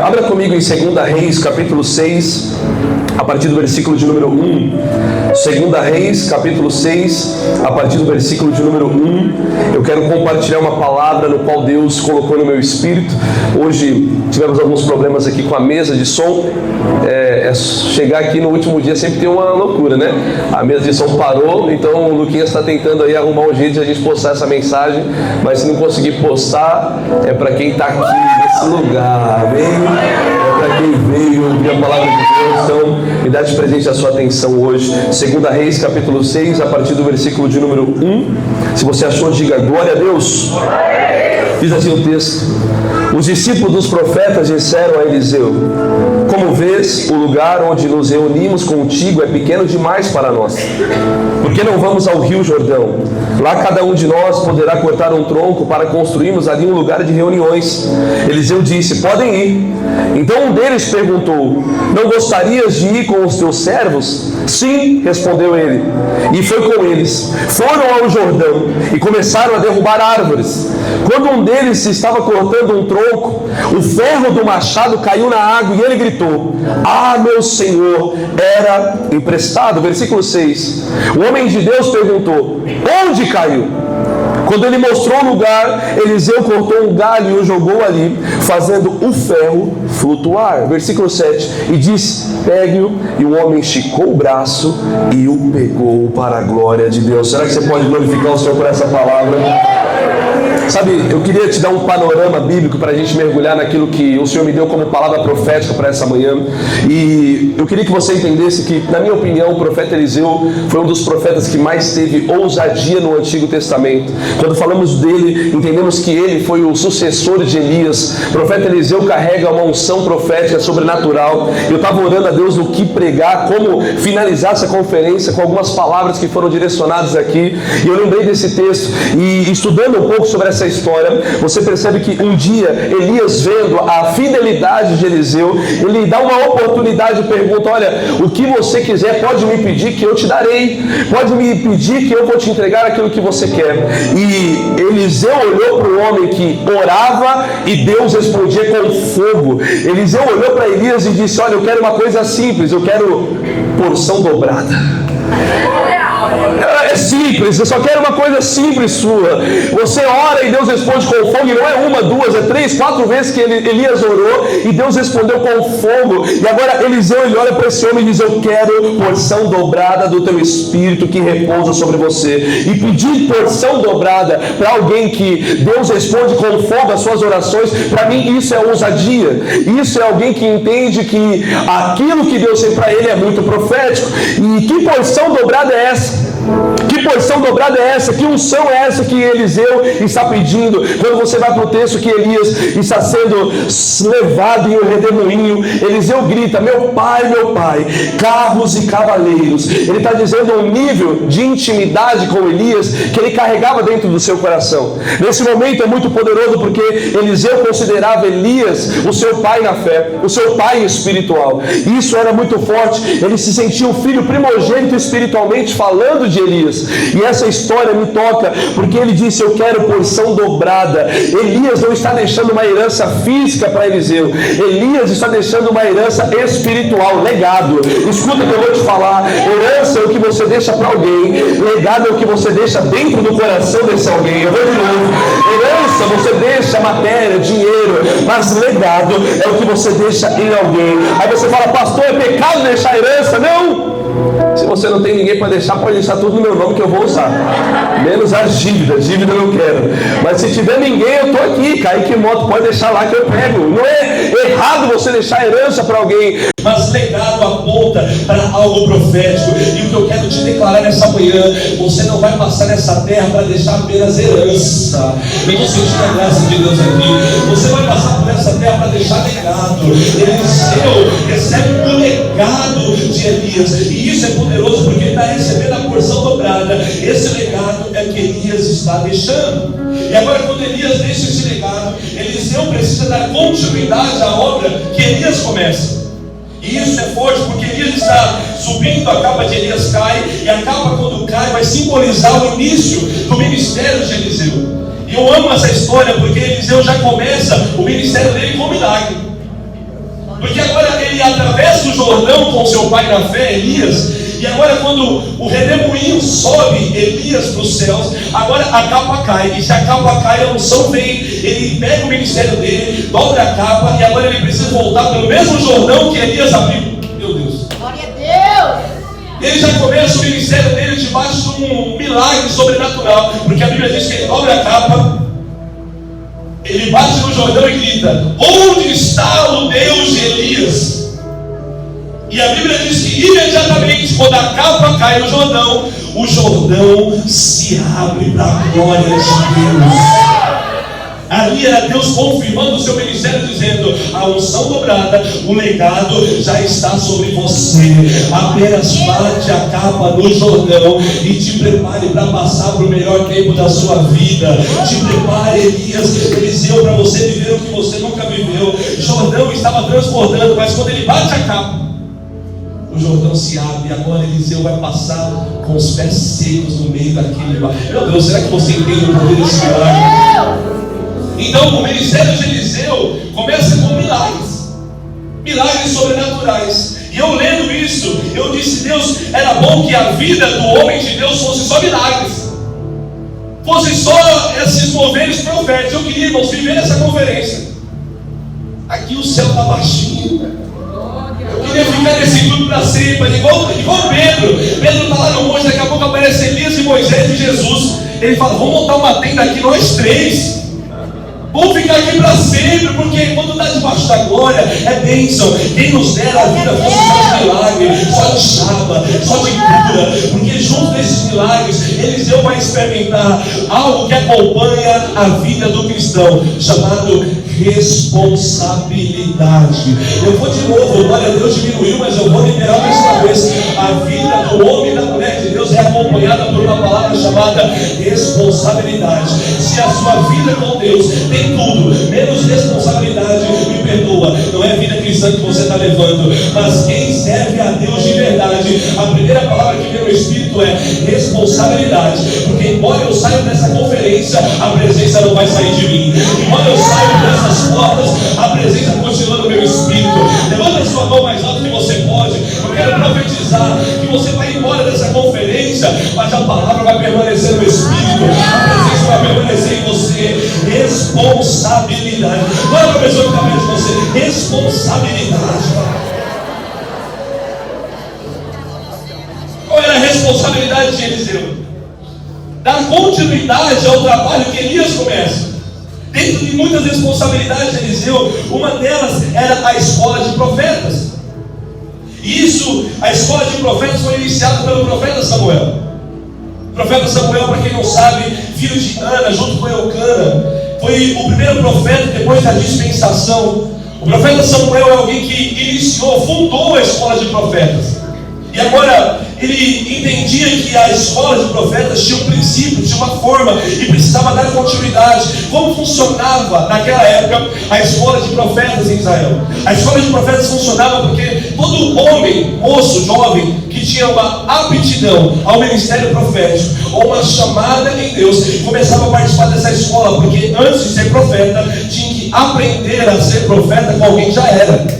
Abra comigo em 2 Reis, capítulo 6, a partir do versículo de número 1. 2 Reis, capítulo 6, a partir do versículo de número 1. Eu quero compartilhar uma palavra no qual Deus colocou no meu espírito. Hoje tivemos alguns problemas aqui com a mesa de som. Chegar aqui no último dia sempre tem uma loucura, né? A mesa de som parou, então o Luquinhas está tentando aí arrumar um jeito de a gente postar essa mensagem, mas se não conseguir postar, é para quem está aqui nesse lugar, amém? É para quem veio ouvir a palavra de Deus. Então, me dá de presente a sua atenção hoje. 2 Reis, capítulo 6, a partir do versículo de número 1. Se você achou, diga glória a Deus. Diz assim o texto: os discípulos dos profetas disseram a Eliseu: como vês, o lugar onde nos reunimos contigo é pequeno demais para nós. Por que não vamos ao rio Jordão? Lá cada um de nós poderá cortar um tronco para construirmos ali um lugar de reuniões. Eliseu disse: podem ir. Então um deles perguntou: não gostarias de ir com os teus servos? Sim, respondeu ele. E foi com eles. Foram ao Jordão e começaram a derrubar árvores. Quando um deles estava cortando um tronco, o ferro do machado caiu na água e ele gritou: ah, meu senhor, era emprestado. Versículo 6. O homem de Deus perguntou: onde caiu? Quando ele mostrou o lugar, Eliseu cortou um galho e o jogou ali, fazendo o ferro flutuar. Versículo 7. E disse: pegue-o. E o homem esticou o braço e o pegou para a glória de Deus. Será que você pode glorificar o Senhor por essa palavra? Sabe, eu queria te dar um panorama bíblico para a gente mergulhar naquilo que o Senhor me deu como palavra profética para essa manhã. E eu queria que você entendesse que, na minha opinião, o profeta Eliseu foi um dos profetas que mais teve ousadia no Antigo Testamento. Quando falamos dele, entendemos que ele foi o sucessor de Elias. O profeta Eliseu carrega uma unção profética sobrenatural. Eu estava orando a Deus no que pregar, como finalizar essa conferência com algumas palavras que foram direcionadas aqui. E eu lembrei desse texto e estudando um pouco sobre essa história, você percebe que um dia Elias, vendo a fidelidade de Eliseu, ele dá uma oportunidade e pergunta: olha, o que você quiser pode me pedir que eu te darei, pode me pedir que eu vou te entregar aquilo que você quer. E Eliseu olhou para o homem que orava e Deus respondia com fogo. Eliseu olhou para Elias e disse: olha, eu quero uma coisa simples, eu quero porção dobrada. É simples, eu só quero uma coisa simples sua. Você ora e Deus responde com fogo. E não é uma, duas, é 3, 4 vezes que Elias orou e Deus respondeu com fogo. E agora Eliseu, ele olha para esse homem e diz: eu quero porção dobrada do teu espírito que repousa sobre você. E pedir porção dobrada para alguém que Deus responde com fogo as suas orações, para mim isso é ousadia. Isso é alguém que entende que aquilo que Deus tem para ele é muito profético. E que porção dobrada é essa? Que porção dobrada é essa? Que unção é essa que Eliseu está pedindo? Quando você vai para o texto que Elias está sendo levado em um redemoinho, Eliseu grita: meu pai, carros e cavaleiros. Ele está dizendo um nível de intimidade com Elias que ele carregava dentro do seu coração. Nesse momento é muito poderoso, porque Eliseu considerava Elias o seu pai na fé, o seu pai espiritual. Isso era muito forte. Ele se sentia o filho primogênito espiritualmente falando de Elias. E essa história me toca, porque ele disse: eu quero porção dobrada. Elias não está deixando uma herança física para Eliseu. Elias está deixando uma herança espiritual, legado. Escuta o que eu vou te falar: herança é o que você deixa para alguém, legado é o que você deixa dentro do coração desse alguém. Eu vou de novo: herança você deixa matéria, dinheiro, mas legado é o que você deixa em alguém. Aí você fala: pastor, é pecado deixar herança? Não! Se você não tem ninguém para deixar, pode deixar tudo no meu nome que eu vou usar. Menos as dívidas, dívida eu não quero. Mas se tiver ninguém, eu estou aqui. Kaique Moto, pode deixar lá que eu pego. Não é errado você deixar herança para alguém, mas legado aponta para algo profético. E o que eu quero te declarar nessa manhã: você não vai passar nessa terra para deixar apenas herança. Eu estou sentindo a graça de Deus aqui. Você vai passar por essa terra para deixar legado. Eliseu recebe o legado de Elias. E isso é poderoso, porque ele está recebendo a porção dobrada. Esse legado é que Elias está deixando. E agora, quando Elias deixa esse legado, Eliseu precisa dar continuidade à obra que Elias começa. E isso é forte, porque Elias está subindo, a capa de Elias cai, e a capa, quando cai, vai simbolizar o início do ministério de Eliseu. E eu amo essa história, porque Eliseu já começa o ministério dele com milagre. Porque agora ele atravessa o Jordão com seu pai na fé, Elias. E agora quando o redemoinho sobe Elias para os céus, agora a capa cai. E se a capa cai, a unção vem. Ele pega o ministério dele, dobra a capa. E agora ele precisa voltar pelo mesmo Jordão que Elias abriu. Meu Deus. Glória a Deus. Ele já começa o ministério dele debaixo de um milagre sobrenatural. Porque a Bíblia diz que ele dobra a capa, ele bate no Jordão e grita: onde está o Deus de Elias? E a Bíblia diz que imediatamente, quando a capa cai no Jordão, o Jordão se abre para a glória de Deus. Ali era Deus confirmando o seu ministério, dizendo: a unção dobrada, o legado já está sobre você. Apenas bate a capa no Jordão e te prepare para passar para o melhor tempo da sua vida. Te prepare, Eliseu, para você viver o que você nunca viveu. Jordão estava transbordando, mas quando ele bate a capa, o Jordão se abre. E agora Eliseu vai passar com os pés secos no meio daquele mar. Meu Deus, será que você entende o poder desse milagre? Então o ministério de Eliseu começa com milagres sobrenaturais. E eu lendo isso, eu disse: Deus, era bom que a vida do homem de Deus fosse só milagres, fosse só esses moveres proféticos. Eu queria, irmãos, viver essa conferência. Aqui o céu está baixinho. Eu queria ficar nesse grupo para sempre, igual Pedro. Pedro está lá no monte, daqui a pouco aparece Elias e Moisés e Jesus. Ele fala: vamos montar uma tenda aqui, nós três. Vamos ficar aqui para sempre, porque quando está debaixo da glória é bênção. Quem nos dera a vida fosse só de milagre, só de chapa, só de cura. Porque junto desses milagres, Eliseu vai experimentar algo que acompanha a vida do cristão, chamado responsabilidade. Eu vou de novo, glória a Deus, diminuiu, mas eu vou liberar mais uma vez. A vida do homem e da mulher de Deus é acompanhada por uma palavra chamada responsabilidade. Se a sua vida com Deus tem tudo, menos responsabilidade, me perdoa, não é a vida cristã que você está levando. Mas quem serve a Deus de verdade, a primeira palavra que vem no Espírito é responsabilidade. Porque embora eu saia dessa conferência, a presença não vai sair de mim. Embora eu saia dessas portas, a presença continua no meu espírito. Levanta a sua mão mais alto que você pode. Eu quero profetizar que você vai embora dessa conferência, mas a palavra vai permanecer no espírito, a presença vai permanecer em você. Responsabilidade. Qual é a pessoa que está perto de você? Responsabilidade. Qual era a responsabilidade de Eliseu? Dar continuidade ao trabalho que Elias começa. Dentro de muitas responsabilidades de Eliseu, uma delas era a escola de profetas. Isso, a escola de profetas foi iniciada pelo profeta Samuel. O profeta Samuel, para quem não sabe, filho de Ana, junto com Eucana, foi o primeiro profeta depois da dispensação. O profeta Samuel é alguém que iniciou, fundou a escola de profetas. E agora ele entendia que a escola de profetas tinha um princípio, tinha uma forma e precisava dar continuidade. Como funcionava naquela época a escola de profetas em Israel? A escola de profetas funcionava porque todo homem, moço, jovem que tinha uma aptidão ao ministério profético ou uma chamada em Deus, começava a participar dessa escola, porque antes de ser profeta tinha que aprender a ser profeta com alguém que já era.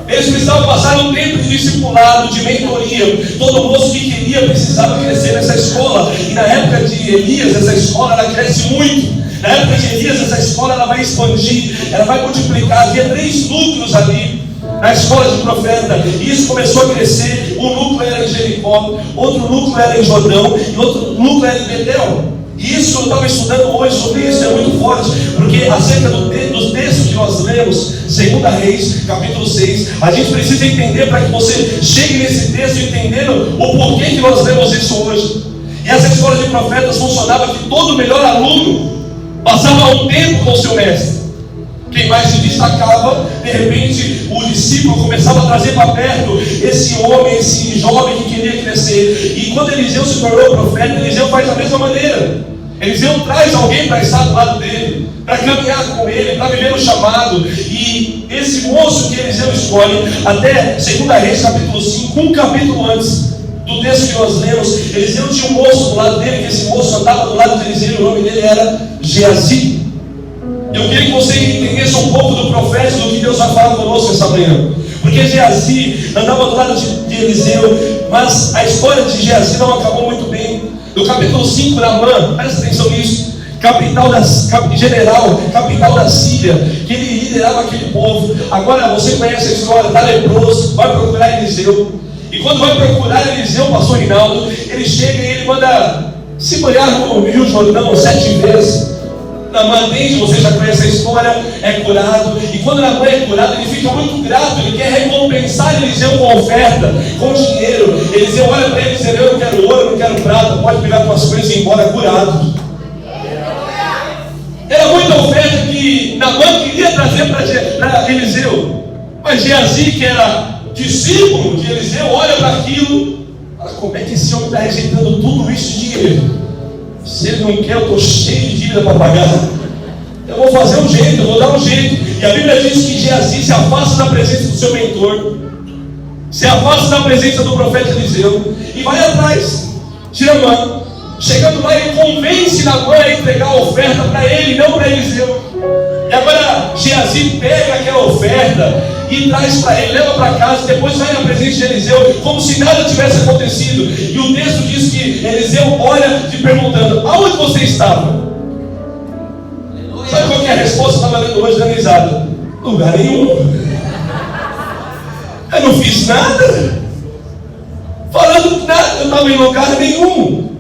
Eles precisavam passar um tempo de discipulado, de mentoria. Todo moço que queria precisava crescer nessa escola. E na época de Elias, essa escola ela cresce muito. Na época de Elias, essa escola ela vai expandir, ela vai multiplicar. Havia 3 núcleos ali na escola de profeta. E isso começou a crescer. Um núcleo era em Jericó, outro núcleo era em Jordão e outro núcleo era em Betel. E isso eu estava estudando hoje sobre isso, é muito forte, porque acerca dos textos que nós lemos, 2 Reis, capítulo 6, a gente precisa entender para que você chegue nesse texto entendendo o porquê que nós lemos isso hoje. E essa escola de profetas funcionava que todo melhor aluno passava um tempo com o seu mestre. Quem mais se destacava, de repente o discípulo começava a trazer para perto esse homem, esse jovem que queria crescer. E quando Eliseu se tornou profeta, Eliseu faz da mesma maneira. Eliseu traz alguém para estar do lado dele, para caminhar com ele, para viver o chamado. E esse moço que Eliseu escolhe, até 2 Reis capítulo 5, um capítulo antes do texto que nós lemos, Eliseu tinha um moço do lado dele, que esse moço andava do lado de Eliseu, e o nome dele era Geazi. Eu queria que você entendesse um pouco do profético, do que Deus vai falar conosco essa manhã. Porque Geazi andava do lado de Eliseu, mas a história de Geazi não acabou muito bem. No capítulo 5, Naamã, presta atenção nisso, general, capital da Síria, que ele liderava aquele povo. Agora você conhece a história, está leproso, vai procurar Eliseu. E quando vai procurar Eliseu, pastor Rinaldo, ele chega e ele manda se banhar no Rio Jordão 7 vezes. Naamã atende, você já conhece a história, é curado. E quando Naamã é curado, ele fica muito grato, ele quer recompensar Eliseu com oferta, com dinheiro. Eliseu olha para ele e diz: eu não quero ouro, eu não quero prata, pode pegar tuas coisas e ir embora curado. Era muita oferta que Naamã queria trazer para Eliseu. Mas Geazi, que era discípulo de Eliseu, olha para aquilo, fala: como é que esse homem está rejeitando tudo isso de dinheiro? Se ele não quer, eu estou cheio de dívida para pagar. Eu vou fazer um jeito, eu vou dar um jeito. E a Bíblia diz que Geazi se afasta da presença do seu mentor, se afasta da presença do profeta Eliseu e vai atrás de Naamã. Chegando lá, ele convence Naamã a entregar a oferta para ele, não para Eliseu. E agora Geazi pega aquela oferta e traz para ele, leva para casa, e depois vai na presença de Eliseu, como se nada tivesse acontecido. E o texto diz que Eliseu olha te perguntando: aonde você estava? Sabe qual que é a resposta? Eu estava lendo hoje, dando risada: lugar nenhum. Eu não fiz nada. Falando nada, eu estava em lugar nenhum.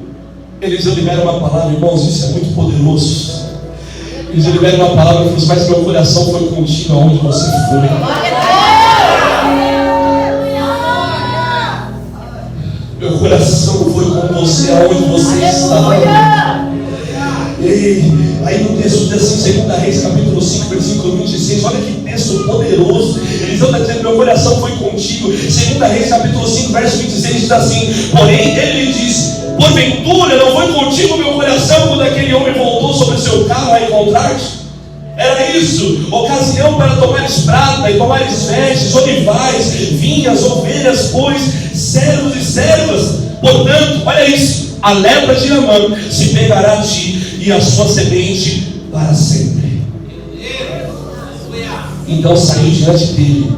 Eliseu libera uma palavra, irmãos, isso é muito poderoso. Eliseu libera uma palavra e diz: mas meu coração foi contigo aonde você foi. Meu coração foi com você aonde você estava. E aí no texto diz assim, 2 Reis capítulo 5, versículo 26, olha que texto poderoso. Eliseu está dizendo: meu coração foi contigo. 2 Reis capítulo 5, verso 26 diz assim: porém ele lhe disse: porventura não foi contigo meu coração quando aquele homem voltou sobre o seu carro a encontrar-te? Era isso, ocasião para tomares prata e tomares vestes, olivais, vinhas, ovelhas, bois, servos e servas. Portanto, olha isso: a lepra de Naamã se pegará a ti e a sua semente para sempre. Então saiu diante dele,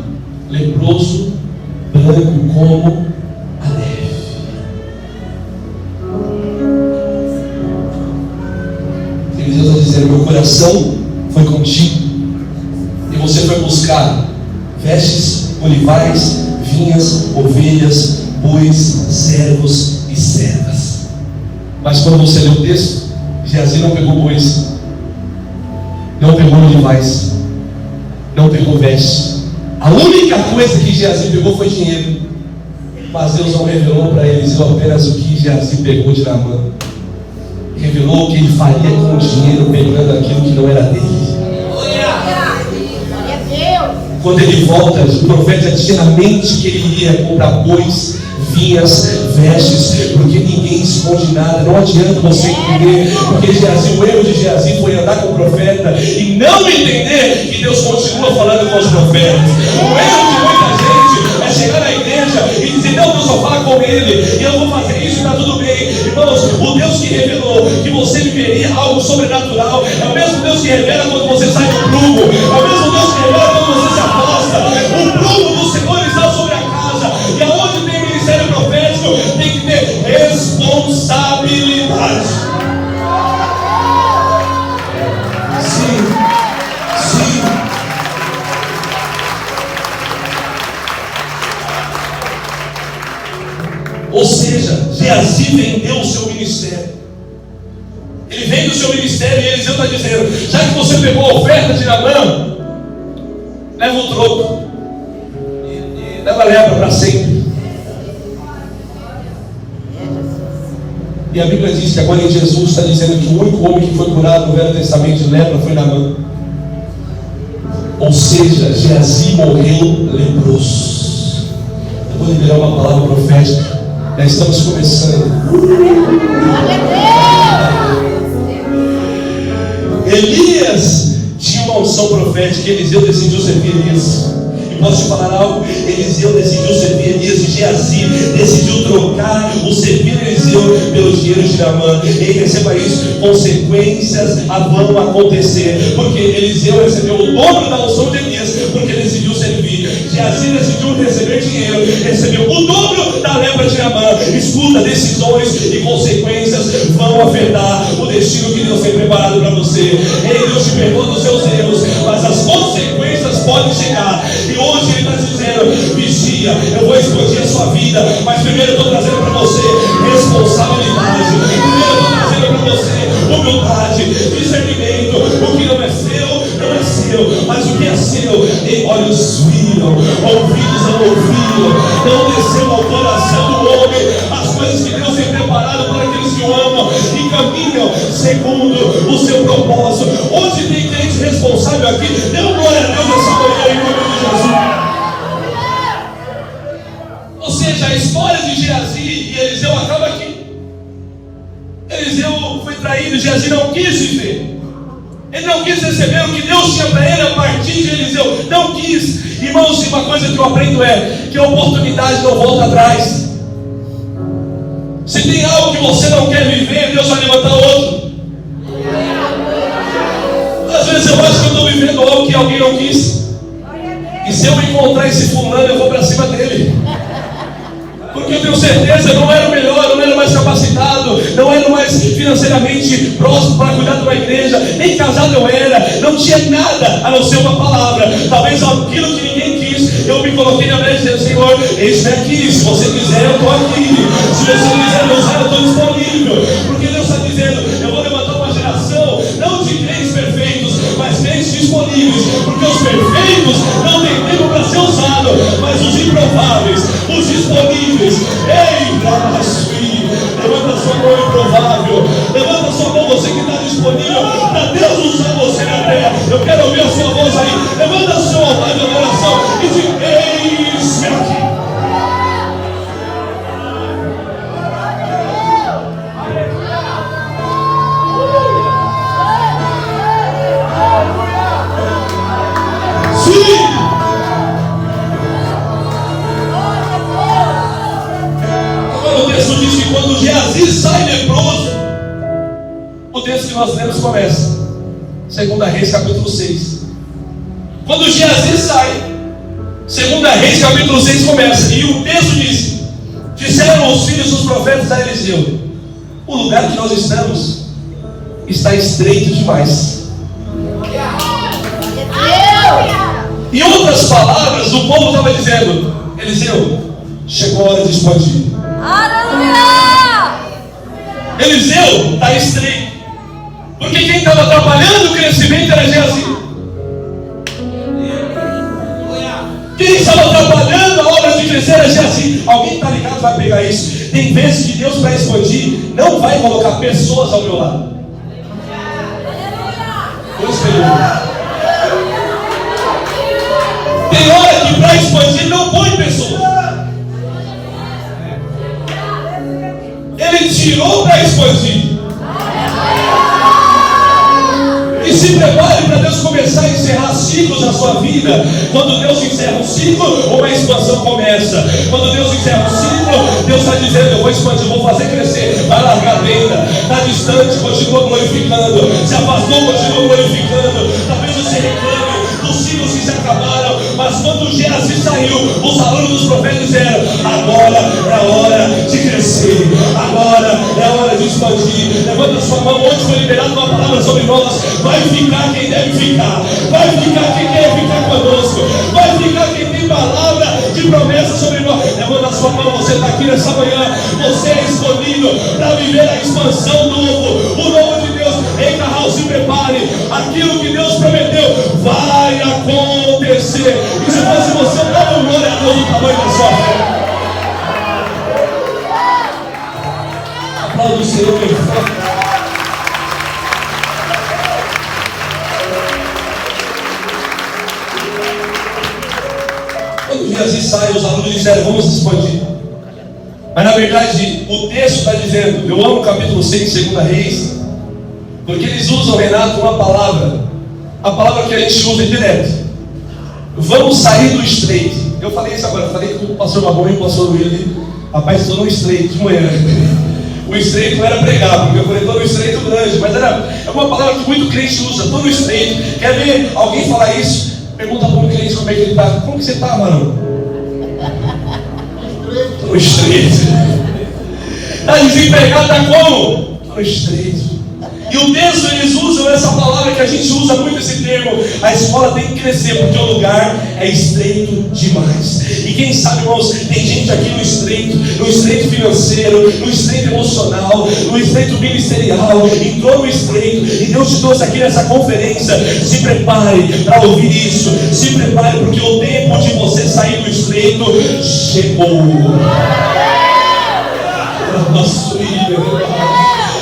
leproso, branco como a neve. Deus está dizendo: meu coração foi contigo, e você foi buscar vestes, olivais, vinhas, ovelhas, bois, servos e servas. Mas quando você lê o texto, Geazi não pegou bois, não pegou olivais, não pegou vestes. A única coisa que Geazi pegou foi dinheiro. Mas Deus não revelou para Eliseu apenas o que Geazi pegou de Naamã. Revelou o que ele faria com o dinheiro, pegando aquilo que não era dele. Quando ele volta, o profeta tinha na mente que ele iria comprar bois, vinhas, vestes, porque ninguém esconde nada. Não adianta você entender, porque Geazi, o erro de Geazi foi andar com o profeta e não entender que Deus continua falando com os profetas. O erro de muita gente é chegar na igreja e dizer: não, Deus só fala com ele, e eu vou fazer isso e está tudo bem. Irmãos, o Deus que revelou que você viveria algo sobrenatural é o mesmo Deus que revela quando você sai do prumo, é o mesmo Deus que revela quando você se afasta. O prumo do Senhor está sobre a casa, e aonde tem ministério profético tem que ter responsabilidade. Sim. Ou seja, Geazi vendeu o seu ministério. Ele vende o seu ministério e Eliseu está dizendo: já que você pegou a oferta de Naamã, leva o troco, leva a lepra para sempre. E a Bíblia diz que agora em Jesus está dizendo que o único homem que foi curado no Velho Testamento de lepra foi Naamã. Ou seja, Geazi morreu leproso. Eu vou liberar uma palavra profética. Já estamos começando. Elias tinha uma unção profética. Eliseu decidiu servir Elias. E posso te falar algo? Eliseu decidiu servir Elias, e Geazi decidiu trocar o servir Eliseu pelo dinheiro de Naamã. E receba isso: consequências vão acontecer, porque Eliseu recebeu o dobro da unção de Elias, porque Eliseu servir. Geazi decidiu receber dinheiro, recebeu o dobro da lepra de Naamã. Escuta, decisões e consequências vão afetar o destino que Deus tem preparado para você. Ei, Deus te perdoa dos seus erros, mas as consequências podem chegar. E hoje Ele está dizendo: vigia, eu vou explodir a sua vida, mas primeiro eu estou trazendo para você responsabilidade. Primeiro eu estou trazendo para você humildade, discernimento. O que não é seu, não é seu, mas o que é seu, e olhos viram, ouvidos não ouviram, não desceu ao coração do homem as coisas que Deus tem preparado para aqueles que o amam e caminham segundo o seu propósito. Onde tem crente responsável aqui, dê uma glória a Deus nessa manhã em nome de Jesus. Ou seja, a história de Geazi e Eliseu acaba aqui. Eliseu foi traído, Geazi não quis viver. Ele não quis receber o que Deus tinha para ele a partir de Eliseu. Não quis. Irmãos, uma coisa que eu aprendo é que a oportunidade não volta atrás. Se tem algo que você não quer viver, Deus vai levantar outro. Às vezes eu acho que eu estou vivendo algo que alguém não quis. E se eu encontrar esse fulano, eu vou para cima dele. Porque eu tenho certeza, eu não era o melhor, não era mais capacitado, não era mais financeiramente próximo para cuidar de uma igreja, nem casado eu era, não tinha nada a não ser uma palavra. Talvez aquilo que ninguém quis, eu me coloquei na mesa dizendo: Senhor, eis-me aqui, se você quiser eu estou aqui, se você quiser me usar eu estou disponível. Porque Deus está dizendo: eu vou levantar uma geração, não de crentes perfeitos, mas crentes disponíveis. Porque os perfeitos não têm tempo para ser usado, mas os improváveis, os disponíveis. Ei, Ramasui, levanta sua mão improvável, levanta sua mão, você que está disponível para Deus usar você na terra. Eu quero ouvir a sua voz aí. Levanta o seu altar de adoração e diga: eis-me aqui. Sim! O texto diz que quando Geazi sai leproso, o texto que nós lemos começa. 2 Reis capítulo 6. Quando Geazi sai, 2 Reis capítulo 6 começa. E o texto diz: disseram os filhos dos profetas a Eliseu: o lugar que nós estamos está estreito demais. Em outras palavras, o povo estava dizendo: Eliseu, chegou a hora de expandir. Eliseu está estreito, porque quem estava atrapalhando o crescimento era Geazi. Quem estava atrapalhando a obra de crescer era Geazi. Alguém está ligado vai pegar isso. Tem vezes que Deus, para expandir, não vai colocar pessoas ao meu lado. Tem hora que para expandir não põe pessoas. Ele tirou para expandir. E se prepare para Deus começar a encerrar ciclos na sua vida. Quando Deus encerra um ciclo, uma expansão começa. Quando Deus encerra um ciclo, Deus está dizendo: eu vou expandir, eu vou fazer crescer. Vai largar a venda. Está distante, continua glorificando. Se afastou, continua glorificando. Talvez você reclame dos ciclos que se acabaram, mas quando Geazi saiu, os alunos dos profetas disseram: agora é a hora de crescer, agora é a hora de expandir. Levanta sua mão. Onde foi liberada uma palavra sobre nós, vai ficar quem deve ficar, vai ficar quem quer ficar conosco, vai ficar quem tem palavra de promessa sobre nós. Levanta sua mão. Você está aqui nessa manhã, você é escolhido para viver a expansão novo, o novo de Deus. Ei, Carral, se prepare, aquilo que Deus prometeu vai acontecer. E se fosse você, dá uma glória a Deus do tamanho da sua fé. Aplauda o Senhor bem forte. Quando Geazi sai, os alunos disseram: vamos expandir. Mas na verdade, o texto está dizendo, eu amo o capítulo 6 de 2 Reis, porque eles usam, Renato, uma palavra, a palavra que a gente usa direto: vamos sair do estreito. Eu falei isso agora, falei com o pastor Babão e o pastor William. Rapaz, estou no estreito de manhã. O estreito não era pregar, porque eu falei: estou no estreito grande, mas é uma palavra que muito crente usa: estou no estreito. Quer ver alguém falar isso? Pergunta para um crente como é que ele está. Como que você está, mano? No estreito. Está desempregado, está como? No estreito. E o texto, eles usam essa palavra que a gente usa muito, esse termo. A escola tem que crescer, porque o lugar é estreito demais. E quem sabe, irmãos, tem gente aqui no estreito financeiro, no estreito emocional, no estreito ministerial, entrou no estreito, e Deus te trouxe aqui nessa conferência. Se prepare para ouvir isso. Se prepare, porque o tempo de você sair do estreito chegou. Nossa,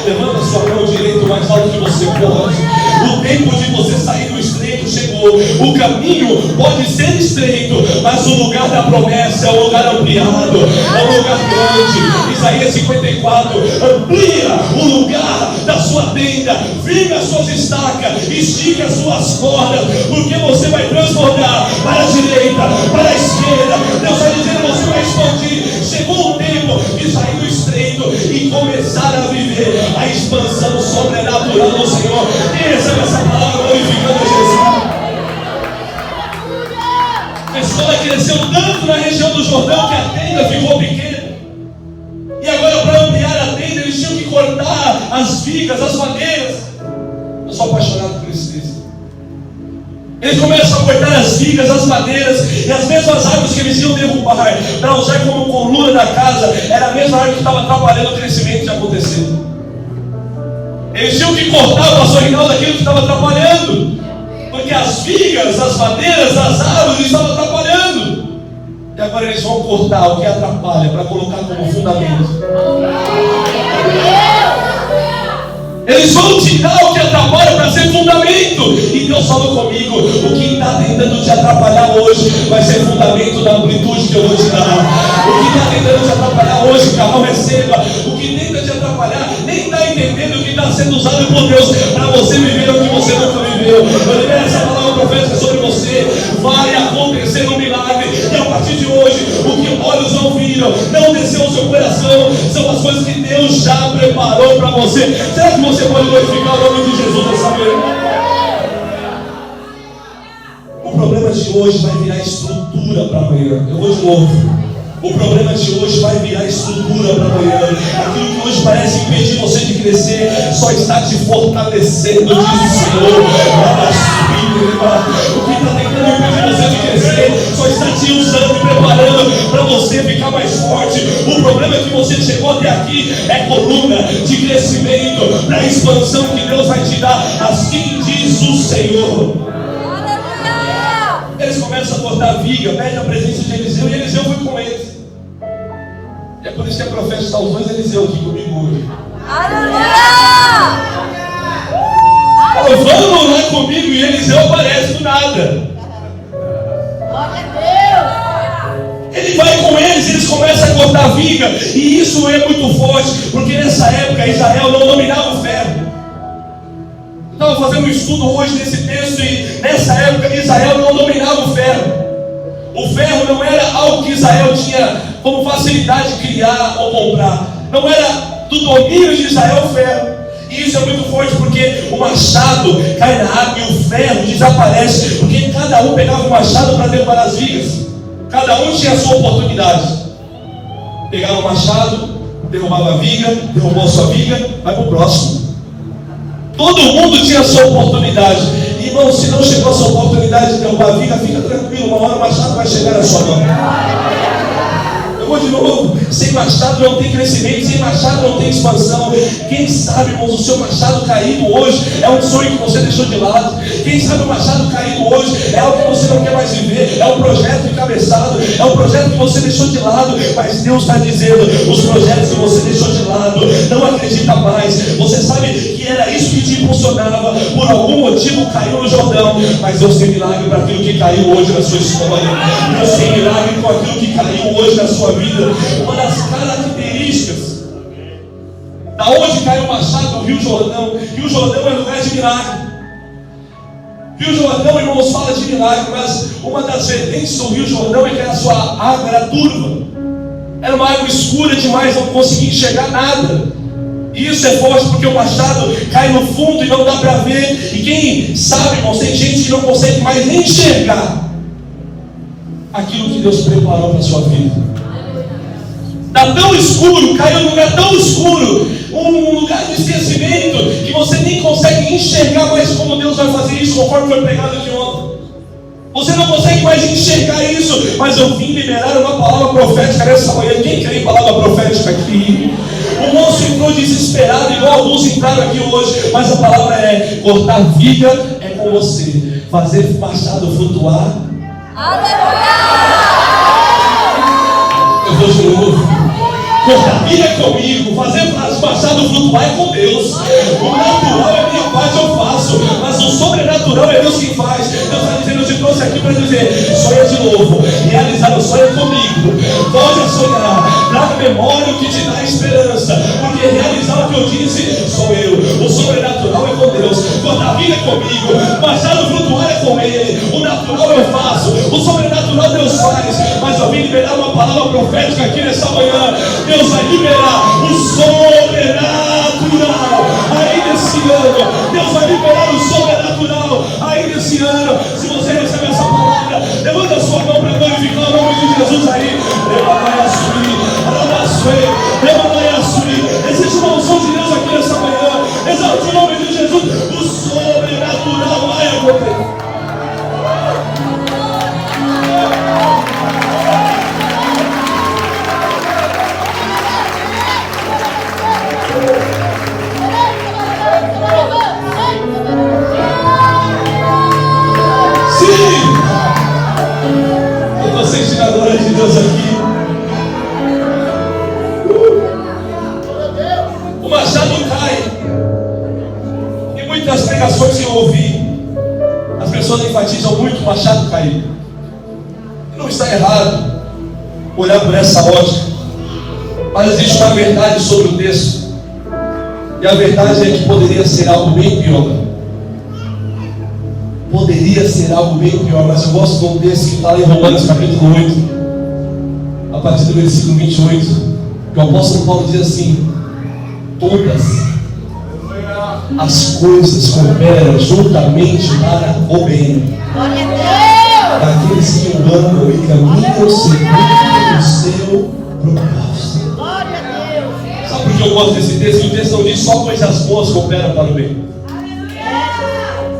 levanta sua mão direita o mais alto que você pode. O tempo de você sair do estreito chegou. O caminho pode ser estreito, mas o lugar da promessa é um lugar ampliado, é um lugar grande. Isaías 54, amplia o lugar da sua tenda, firme as suas estacas, estique as suas cordas, porque você vai transbordar para a direita, para a esquerda. Deus vai dizendo, você vai expandir. Chegou o tempo de sair do estreito e começar a viver a expansão sobrenatural do Senhor. Quem recebe essa palavra glorificando a Jesus? A escola cresceu tanto na região do Jordão que a tenda ficou pequena. E agora, para ampliar a tenda, eles tinham que cortar as vigas, as madeiras. Eu sou apaixonado por esse texto. Eles começam a cortar as vigas, as madeiras, e as mesmas árvores que eles iam derrubar para usar como coluna da casa, era a mesma árvore que estava atrapalhando o crescimento de acontecer. Eles tinham que cortar o pastor Rinaldo daquilo que estava atrapalhando, porque as vigas, as madeiras, as árvores estavam atrapalhando. E agora eles vão cortar o que atrapalha para colocar como fundamento. Eles vão tirar o que atrapalha para ser fundamento. E Deus falou comigo: o que está tentando te atrapalhar hoje vai ser fundamento da amplitude que eu vou te dar. O que está tentando te atrapalhar hoje, Carol, receba. O que tenta te atrapalhar nem está entendendo o que está sendo usado por Deus para você viver o que você nunca viveu. Eu libero essa palavra profética sobre você. Vai acontecer um milagre. E a partir de hoje, o que olhos não viram, não desceu ao seu coração, são as coisas que Deus já preparou para você. Será que você pode glorificar o nome de Jesus nessa manhã? O problema de hoje vai virar estrutura para amanhã. Eu vou de novo. O problema de hoje vai virar estrutura para amanhã. Aquilo que hoje parece impedir você de crescer só está te fortalecendo, diz o Senhor. O que está tentando impedir você de crescer só está te usando e preparando para você ficar mais forte. O problema é que você chegou até aqui é coluna de crescimento para a expansão que Deus vai te dar. Assim diz o Senhor. Eles começam a cortar a viga, pede a presença de Eliseu, e Eliseu foi com eles. E é por isso que a profeta está os dois Eliseu aqui comigo hoje. Vamos lá comigo, e Eliseu aparece do nada. Ele vai com eles, eles começam a cortar a viga, e isso é muito forte, porque nessa época Israel não dominava o ferro. Eu estava fazendo um estudo hoje nesse texto, e nessa época Israel não dominava o ferro. O ferro não era algo que Israel tinha como facilidade de criar ou comprar. Não era do domínio de Israel o ferro. E isso é muito forte, porque o machado cai na água e o ferro desaparece, porque cada um pegava o machado para derrubar as vigas. Cada um tinha a sua oportunidade. Pegava o machado, derrubava a viga, derrubou a sua viga, vai para o próximo. Todo mundo tinha a sua oportunidade. Irmão, se não chegou a sua oportunidade de derrubar a viga, fica tranquilo, uma hora o machado vai chegar na sua mão. Eu vou de novo. Sem machado não tem crescimento, sem machado não tem expansão. Quem sabe, irmãos, o seu machado caído hoje é um sonho que você deixou de lado. Quem sabe o machado caído hoje é algo que você não quer mais viver, é um projeto encabeçado, é um projeto que você deixou de lado. Mas Deus está dizendo: os projetos que você deixou de lado, não acredita mais. Você sabe que era isso que te impulsionava, por algum motivo caiu no Jordão. Mas Deus tem milagre para aquilo que caiu hoje na sua história. Deus tem milagre com aquilo que caiu hoje na sua vida. Uma das características da onde caiu o machado do Rio Jordão, que o Jordão é lugar de milagre. Rio Jordão, irmãos, fala de milagre, mas uma das vertentes do Rio Jordão é que a sua água era turva. Era uma água escura demais, não conseguia enxergar nada. E isso é forte porque o machado cai no fundo e não dá para ver. E quem sabe, irmãos, tem gente que não consegue mais nem enxergar aquilo que Deus preparou para a sua vida. Está tão escuro, caiu num lugar tão escuro, um lugar de esquecimento, que você nem consegue enxergar mais como Deus vai fazer isso, conforme foi pregado aqui ontem. Você não consegue mais enxergar isso, mas eu vim liberar uma palavra profética nessa manhã. Quem crê em palavra profética aqui? O moço entrou desesperado, igual alguns entraram aqui hoje, mas a palavra é: cortar viga é com você, fazer machado flutuar. Aleluia! Eu vou de novo. Cortar viga é comigo, fazer machado flutuar é com Deus. O natural é minha parte, eu faço, mas o sobrenatural é Deus quem faz. Deus está dizendo: eu te trouxe aqui para dizer, sonha de novo, realizar o sonho comigo. Pode sonhar, traga memória o que te dá esperança, porque realizar o que eu disse sou eu. O sobrenatural é com Deus, cortar viga é comigo, machado flutuar é com Ele. O natural eu faço, o sobrenatural Deus faz. Mas eu vim liberar uma palavra profética aqui nessa manhã. Deus vai liberar o sobrenatural aí nesse ano. Deus vai liberar o sobrenatural aí nesse ano. Se você recebe essa palavra, levanta a sua mão para glorificar o nome de Jesus aí. Existe uma unção de Deus aqui nessa manhã. Exalte o nome de Jesus. O sobrenatural vai acontecer. Deus aqui. O machado cai. E muitas pregações que eu ouvi, as pessoas enfatizam muito o machado cair. E não está errado olhar por essa ótica, mas existe uma verdade sobre o texto. E a verdade é que poderia ser algo bem pior. Poderia ser algo bem pior, mas eu gosto de um texto que está lá em Romanos capítulo 8. A partir do versículo 28, que o apóstolo Paulo diz assim: todas as coisas cooperam juntamente para o bem daqueles que o amam e caminham segundo o seu propósito. Sabe por que eu gosto desse texto? O texto não diz só coisas boas cooperam para o bem.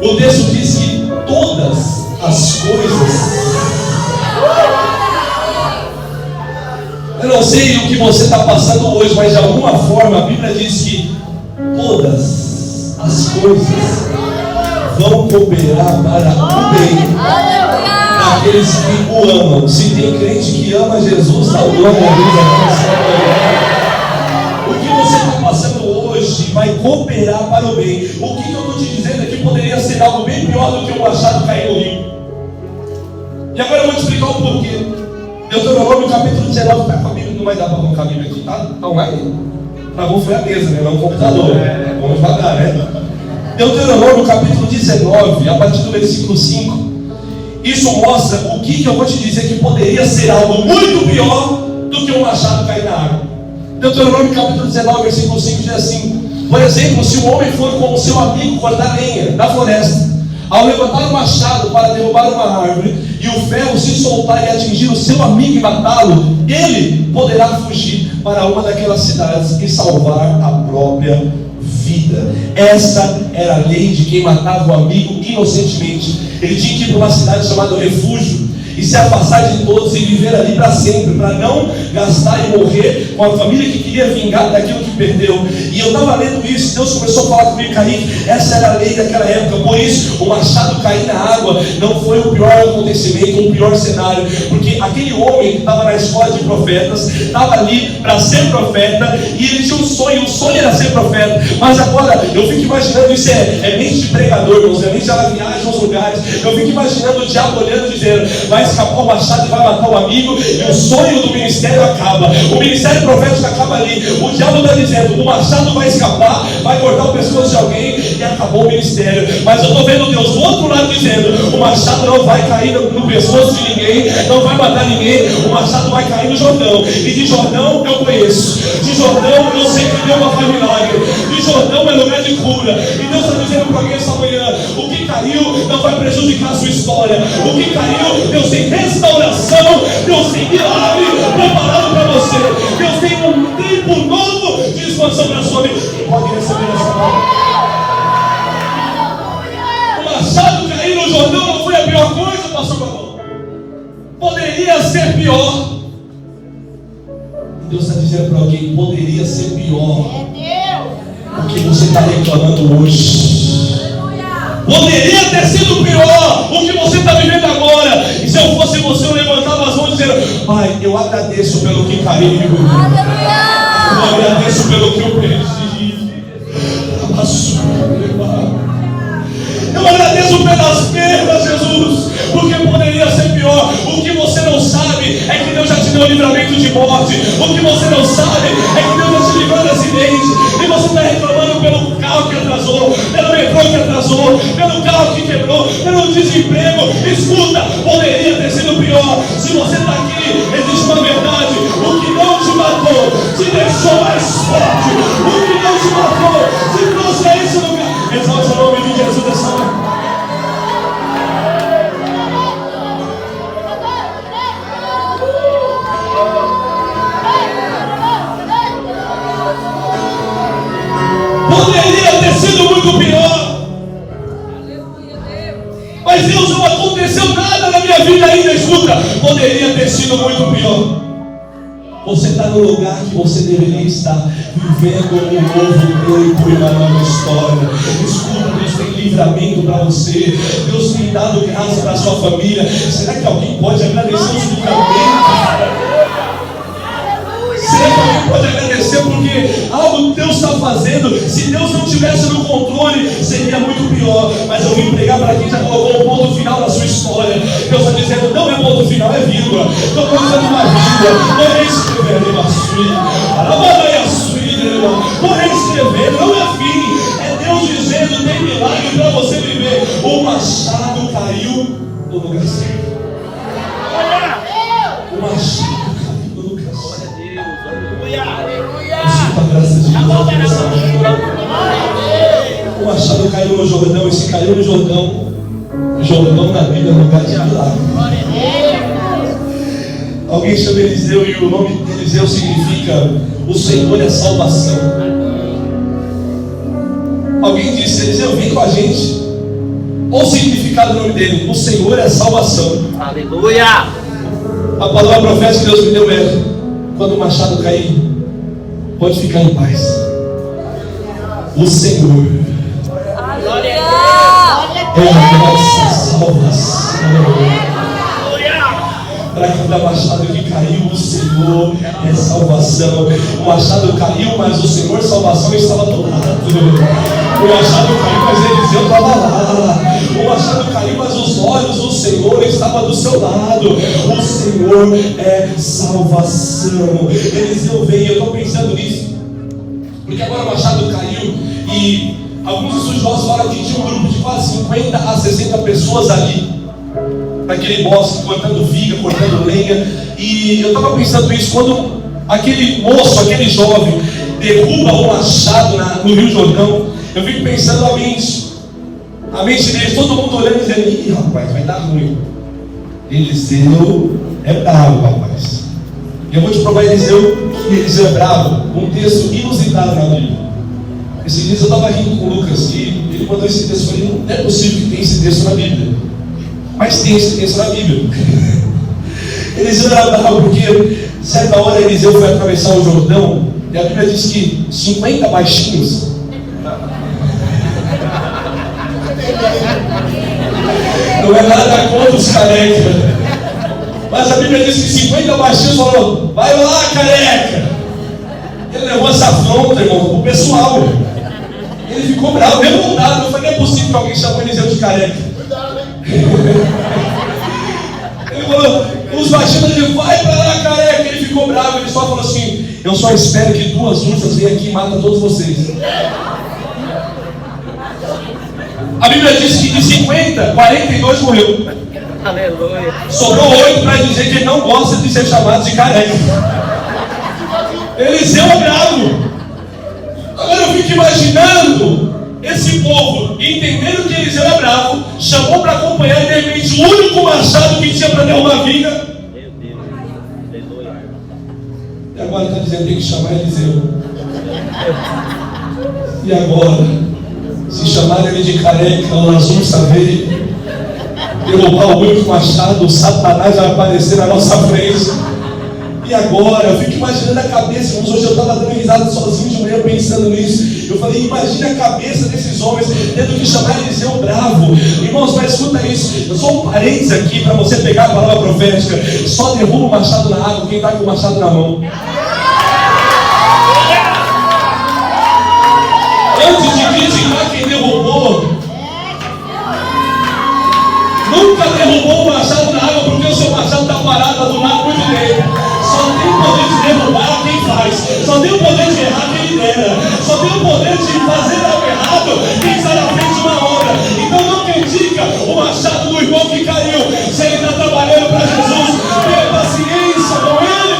O texto diz que todas as coisas. Eu não sei o que você está passando hoje, mas de alguma forma a Bíblia diz que todas as coisas vão cooperar para o bem daqueles que o amam. Se tem crente que ama Jesus, dá glória a Deus. O que você está passando hoje vai cooperar para o bem. O que eu estou te dizendo é que poderia ser algo bem pior do que um machado cair no rio. E agora eu vou te explicar o porquê. Deuteronômio capítulo 19, está com a Bíblia, não vai dar para colocar a Bíblia aqui, tá? Então vai. Travou foi a mesa, né? Não o computador. Vamos devagar, né? Deuteronômio capítulo 19, a partir do versículo 5. Isso mostra o que eu vou te dizer que poderia ser algo muito pior do que um machado cair na água. Deuteronômio capítulo 19, versículo 5 diz assim: por exemplo, se um homem for com o seu amigo cortar lenha na floresta, ao levantar o machado para derrubar uma árvore, e o ferro se soltar e atingir o seu amigo e matá-lo, ele poderá fugir para uma daquelas cidades e salvar a própria vida. Essa era a lei de quem matava o amigo inocentemente. Ele tinha que ir para uma cidade chamada refúgio e se afastar de todos e viver ali para sempre, para não gastar e morrer com a família que queria vingar daquilo que perdeu. E eu estava lendo isso, Deus começou a falar comigo: Kaique, essa era a lei daquela época. Por isso, o machado cair na água não foi o pior acontecimento, o pior cenário, porque aquele homem que estava na escola de profetas estava ali para ser profeta, e ele tinha um sonho, o sonho era ser profeta. Mas agora eu fico imaginando, isso é mente de pregador, irmãos, é mente, ela viaja aos lugares. Eu fico imaginando o diabo olhando e dizendo: vai escapar o machado e vai matar o amigo, e o sonho do ministério acaba. O ministério profético acaba ali. O diabo está dizendo: o machado vai escapar, vai cortar o pescoço de alguém e acabou o ministério. Mas eu estou vendo Deus do outro lado dizendo: o machado não vai cair no pescoço de ninguém, não vai matar ninguém, o machado vai cair no Jordão. E de Jordão eu conheço, de Jordão eu sei que Deus vai fazer milagre, de Jordão é lugar de cura. E Deus está dizendo para alguém essa manhã: o que caiu não vai prejudicar a sua história. O que caiu, Deus tem restauração, Deus tem milagre preparado para você. Deus tem um tempo novo de expansão para a sua vida. Quem pode receber essa palavra? O machado cair no Jordão não foi a pior coisa, pastor Babão. Poderia ser pior. Deus está dizendo para alguém: poderia ser pior o que você está reclamando hoje. Poderia ter sido pior o que você está vivendo agora. E se eu fosse você, eu levantava as mãos dizendo: Pai, eu agradeço pelo que caiu. Eu agradeço pelo que eu perdi. Eu agradeço pelas perdas, Jesus, porque poderia ser pior. O que você não sabe é que Deus já te deu um livramento de morte. O que você não sabe é que Deus já te livrou de acidente. E você está reclamando pelo carro que atrasou, pelo metrô que atrasou, pelo carro que quebrou, pelo desemprego. Escuta, poderia ter sido pior. Se você está aqui, existe uma verdade: o que não te matou te deixou mais forte. O que não te matou te trouxe a esse lugar. Exalte o nome de Jesus dessa manhã. Poderia ter sido muito pior. Mas Deus, não aconteceu nada na minha vida ainda. Escuta, poderia ter sido muito pior. Você está no lugar que você deveria estar, vivendo um novo tempo e uma nova história. Escuta, Deus tem livramento para você. Deus tem dado graça para a sua família. Será que alguém pode agradecer os livramentos? Será que alguém pode agradecer porque algo Deus está fazendo? Se Deus não estivesse no controle, seria muito pior. Mas eu vim pregar para quem já colocou um ponto final na sua história. Deus está dizendo: não é ponto final, é vírgula. Estou colocando uma vírgula. Não é escrever, não é escrever, não é fim. É Deus dizendo: tem milagre para você viver. O machado caiu no lugar certo. O machado caiu no lugar certo. A graça de Deus. O machado caiu no Jordão. E se caiu no Jordão, Jordão na Bíblia é lugar de milagre. Alguém chama Eliseu e o nome de Eliseu significa: o Senhor é salvação. Alguém disse: Eliseu, vem com a gente. Olha o significado do nome dele: o Senhor é salvação. Aleluia! A palavra profética que Deus me deu é: quando o machado cair, pode ficar em paz. O Senhor é a nossa salvação. Para cada machado que caiu, o Senhor é salvação. O machado caiu, mas o Senhor salvação estava do lado. O machado caiu, mas Eliseu estava lá. O machado caiu, mas os olhos do Senhor estavam do seu lado. O Senhor é salvação. Eliseu veio, eu estou pensando nisso, porque agora o machado caiu e alguns estudiosos falam que tinha um grupo de quase 50 a 60 pessoas ali, naquele bosque, cortando viga, cortando lenha. E eu estava pensando isso, quando aquele moço, aquele jovem derruba o machado no Rio Jordão, eu fico pensando a mente deles, todo mundo olhando e dizendo: ih, rapaz, vai dar ruim. Eliseu é bravo, rapaz. E eu vou te provar Eliseu é bravo, um texto inusitado na Bíblia. Esses dias eu estava rindo com o Lucas e ele mandou esse texto. Eu falei: não é possível que tenha esse texto na Bíblia. Mas tem esse texto na Bíblia. Eliseu era bravo porque certa hora Eliseu foi atravessar o Jordão e a Bíblia diz que 50 baixinhos não é nada contra os carecas, mas a Bíblia diz que 50 baixinhos falaram: vai lá, careca. Ele levou essa afronta, irmão, pro pessoal. Ele ficou bravo, revoltado. Eu falei: não é possível que alguém chamou Eliseu de careca. Ele falou: uns baixando, ele vai pra lá, careca. Ele ficou bravo, ele só falou assim: eu só espero que 2 ursas venham aqui e matem todos vocês. A Bíblia diz que de 50, 42 morreu. Aleluia. Sobrou 8 para dizer que ele não gosta de ser chamado de careca. Eliseu é bravo. Agora eu fico imaginando esse povo, entendendo que Eliseu é bravo, chamou para acompanhar e de repente o único machado que tinha para derrubar a viga. Meu Deus. Aleluia. E agora está dizendo que tem que chamar Eliseu. E agora, se chamarem ele de careca, nós vamos saber derrubar o único machado, o Satanás vai aparecer na nossa frente. E agora, eu fico imaginando a cabeça, irmãos. Hoje eu estava dando risada sozinho de manhã pensando nisso. Eu falei, imagina a cabeça desses homens tendo que chamar Eliseu bravo. Irmãos, mas escuta isso. Eu sou um parênteses aqui para você pegar a palavra profética. Só derruba o machado na água quem está com o machado na mão. Antes de criticar quem derrubou, nunca derrubou o machado na água porque o seu machado está parado do lado muito tempo. Só tem o poder de derrubar quem faz. Só tem o poder de errar quem lidera. Só tem o poder de fazer algo errado quem está na frente de uma obra. Então não critica o machado do irmão que caiu. Se ele está trabalhando para Jesus, tenha paciência com ele.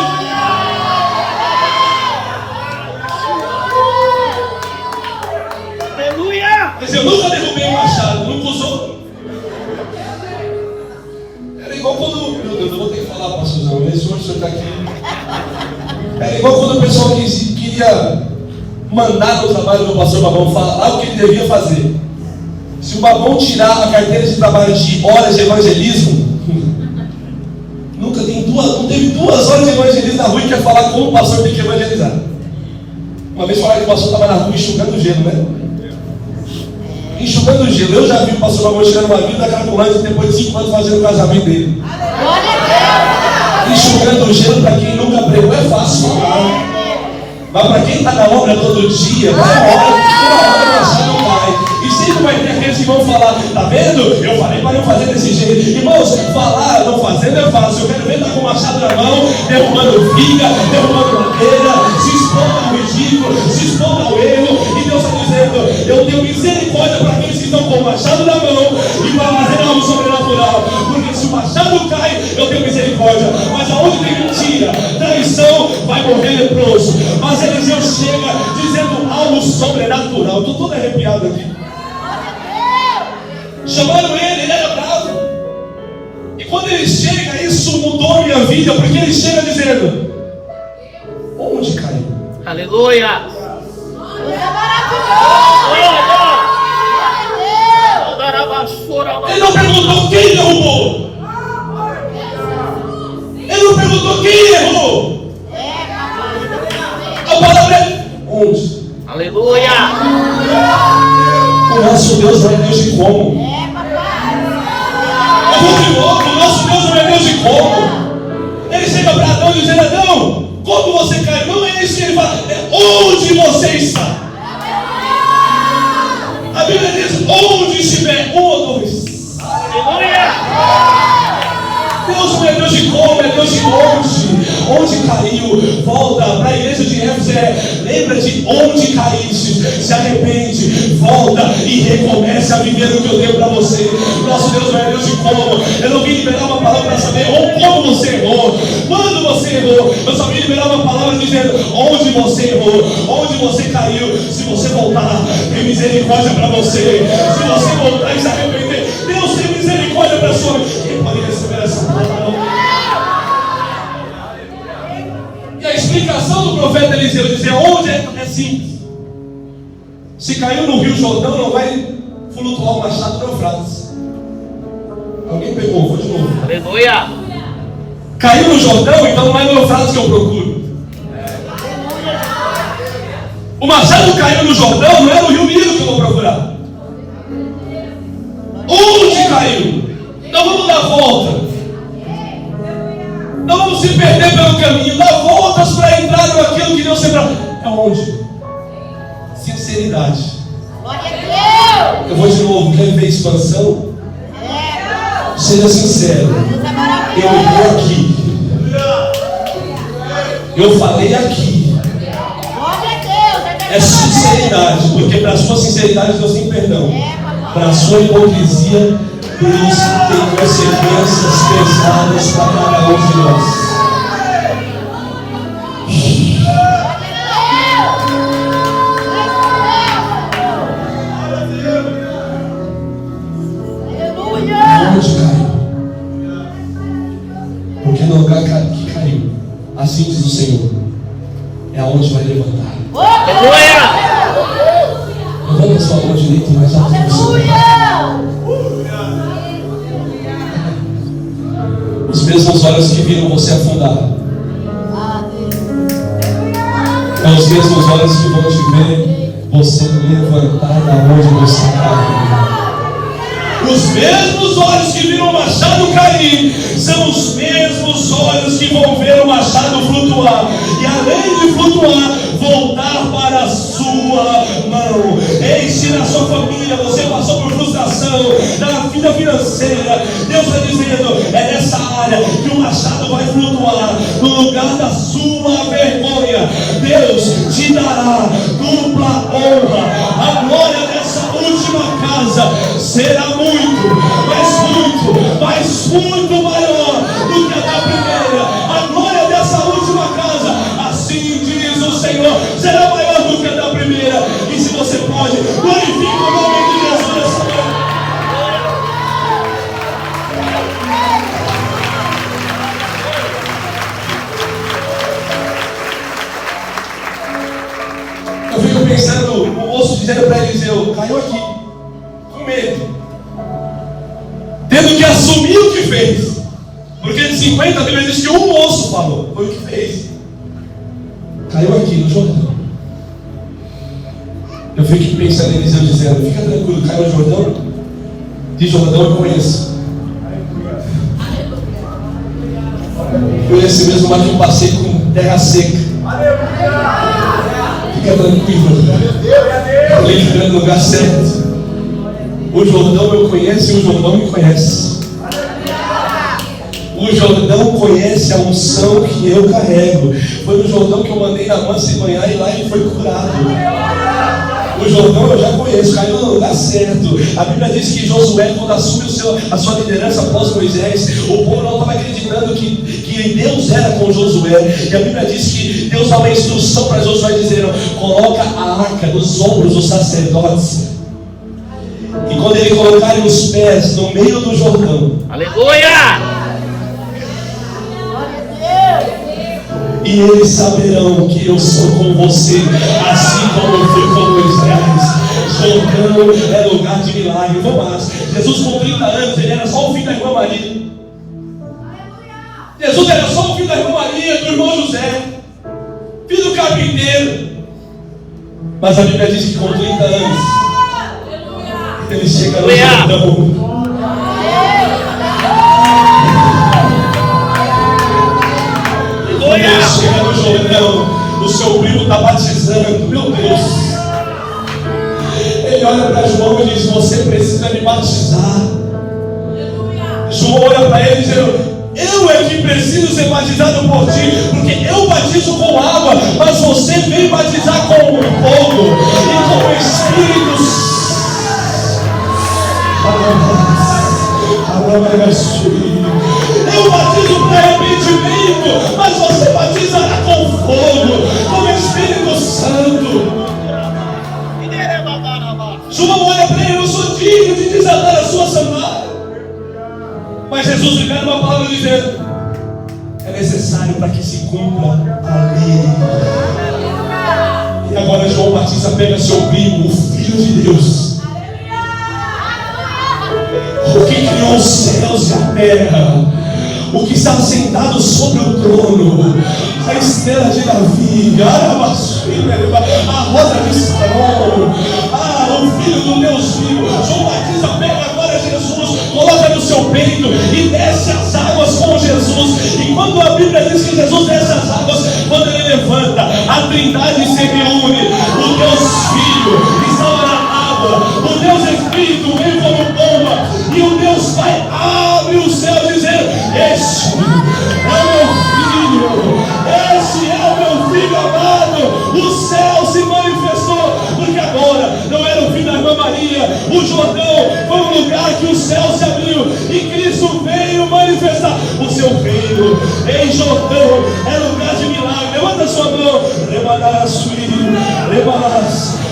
Aleluia. Mas eu nunca derrubei o machado, nunca usou. Era igual quando. Meu Deus, eu vou ter que falar, pastorzão. Nesse hoje o senhor está aqui. Era igual quando o pessoal queria mandar no trabalho do pastor Babão falar o que ele devia fazer. Se o Babão tirar a carteira de trabalho de horas de evangelismo, não teve 2 horas de evangelismo na rua e quer falar como o pastor tem que evangelizar. Uma vez falaram que o pastor estava na rua enxugando gelo, né? Enxugando gelo. Eu já vi o pastor Babão tirando uma vida Cracolândia depois de 5 anos fazendo o casamento dele. Enxugando gelo para quem nunca pregou é fácil falar. Mas para quem está na obra todo dia, uma hora o machado não cai. E sempre vai ter aqueles que vão falar: tá vendo? Eu falei para não fazer desse jeito. Irmãos, falar não fazendo é fácil. Eu quero ver estar com o machado na mão, derrubando viga, derrubando madeira, se expondo ao ridículo, se expondo ao erro. E Deus está dizendo: eu tenho misericórdia para aqueles que estão com o machado na mão e para fazer algo sobrenatural. Porque se o machado cai, eu tenho misericórdia. Mas aonde tem mentira, traição, vai morrer leproso. Mas Eliseu chega dizendo algo sobrenatural. Estou todo arrepiado aqui. Chamaram ele era bravo. E quando ele chega, isso mudou a minha vida, porque ele chega dizendo: onde caiu? Aleluia. Ele não perguntou quem derrubou. Ele não perguntou quem errou. A palavra é onde? Aleluia. O nosso Deus não é Deus de como. Eu vou de novo, o nosso Deus não é Deus de como. Ele chega para Adão dizendo: Adão, como você caiu? Não é isso que ele fala, é onde você está. A Bíblia diz: onde estiver um ou dois. Aleluia. Deus não é Deus de como, é Deus de onde. Onde caiu, volta para a igreja de Éfeso. Lembra de onde caíste, se arrepende, volta e recomeça a viver o que eu tenho para você. Nosso Deus não é Deus de como. Eu não vim liberar uma palavra para saber como você errou, quando você errou. Eu só vim liberar uma palavra dizendo onde você errou, onde você caiu. Se você voltar, tem misericórdia para você. Se você voltar e se arrepender, Deus tem misericórdia para a sua vida. Quem pode receber essa palavra? E a explicação do profeta Eliseu dizer onde é simples. Se caiu no Rio Jordão, não vai flutuar o machado do Eufrates. Alguém pegou? Vou de novo. Aleluia. Caiu no Jordão, então não é no Eufrates que eu procuro. O machado caiu no Jordão, não é no Rio Nilo que eu vou procurar. Onde caiu? Então vamos dar volta. Não vamos se perder pelo caminho. Dá voltas para entrar naquilo que Deus sempre... É onde? Sinceridade. Eu vou de novo. Quer ver expansão? Seja sincero. Eu estou aqui. Eu falei aqui. É sinceridade, porque para a sua sinceridade Deus tem perdão. Para a sua hipocrisia, Deus tem consequências pesadas para cada um de nós. Onde caiu? Porque no lugar que caiu, assim diz o Senhor, é aonde vai levantar. Levanta sua mão direita e mais alto. Os mesmos olhos que viram você afundar, é os mesmos olhos que vão te ver você levantar da onde você caiu. Os mesmos olhos que viram o machado cair são os mesmos olhos que vão ver o machado flutuar. E além de flutuar, voltar para a sua mão. Ei, se na sua família você passou por frustração, na vida financeira, Deus está dizendo, é nessa área que o machado vai flutuar. No lugar da sua vergonha, Deus te dará dupla honra. A glória dessa última casa será muito maior do que a da primeira. A glória dessa última casa, assim diz o Senhor, será maior do que a da primeira. E se você pode, glorifique o nome de Jesus nessa manhã. Eu fico pensando, o moço dizendo para Eliseu, caiu aqui, com medo, tendo que assumir o que fez. Porque de 50 a Bíblia diz que um moço falou, foi o que fez. Caiu aqui no Jordão. Eu fico pensando em Eliseu dizendo, fica tranquilo, caiu no Jordão. De Jordão eu conheço. Foi esse mesmo mar que eu passei com terra seca. Fica tranquilo. Falei que era no lugar certo. O Jordão eu conheço e o Jordão me conhece. O Jordão conhece a unção que eu carrego. Foi no Jordão que eu mandei Naamã se banhar e lá ele foi curado. O Jordão eu já conheço, caiu no lugar certo. A Bíblia diz que Josué, quando assume a sua liderança após Moisés, o povo não estava acreditando que Deus era com Josué. E a Bíblia diz que Deus dá uma instrução para Josué dizendo, coloca a arca nos ombros dos sacerdotes. E quando ele colocar os pés no meio do Jordão, Aleluia! e eles saberão que eu sou com você, assim como eu fui com Moisés. Jordão é lugar de milagre. Vamos lá. Jesus com 30 anos, ele era só o filho da irmã Maria. Jesus era só o filho da irmã Maria, do irmão José, filho do carpinteiro. Mas a Bíblia diz que com 30 anos ele chega no Jordão. Quando ele chega no Jordão, o seu primo está batizando. Meu Deus. Ele olha para João e diz, você precisa me batizar. João olha para ele dizendo, eu é que preciso ser batizado por ti, porque eu batizo com água, mas você vem batizar com fogo e com o Espírito Santo. Eu batizo para arrependimento, mas você batizará com fogo, com o Espírito Santo. João olha para ele, eu sou digno de desatar a sua sandália. Mas Jesus libera uma palavra dizendo, é necessário para que se cumpra a lei. E agora João Batista pega seu primo, o Filho de Deus, o que criou os céus e a terra, o que está sentado sobre o trono, a estrela de Davi, a rosa de Saron, o Filho do Deus vivo. João Batista pega agora Jesus, coloca no seu peito e desce as águas com Jesus. E quando a Bíblia diz que Jesus desce as águas, quando ele levanta, a Trindade se reúne. O Deus Filho está na água, o Deus Espírito vem como pomba, e o Deus Pai abre o céu dizendo, este é o meu Filho, este é o Senhor. Em Jordão é lugar de milagre. Levanta a sua mão.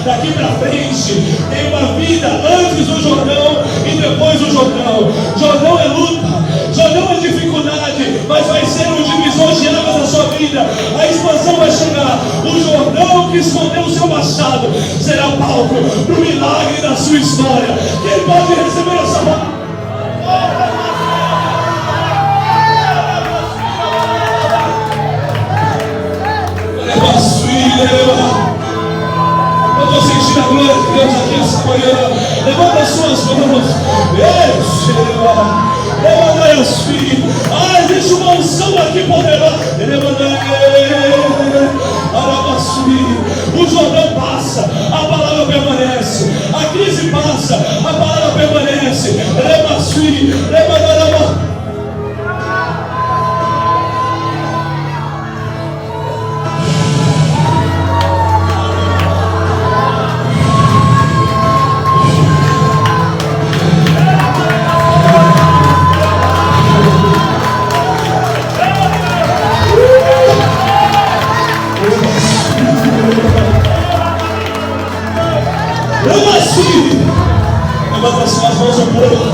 Daqui para frente tem uma vida antes do Jordão e depois do Jordão. Jordão é luta, Jordão é dificuldade, mas vai ser um divisor de águas na sua vida. A expansão vai chegar. O Jordão que escondeu o seu passado será palco para o milagre da sua história. Quem pode receber essa mão? Eu estou sentindo a glória de Deus aqui essa manhã. Levanta as suas mãos. Levanta as filhas. Existe uma unção aqui poderosa. O Jordão passa, a palavra permanece. A crise passa, a palavra permanece. Levanta. Levanta suas mãos ao povo.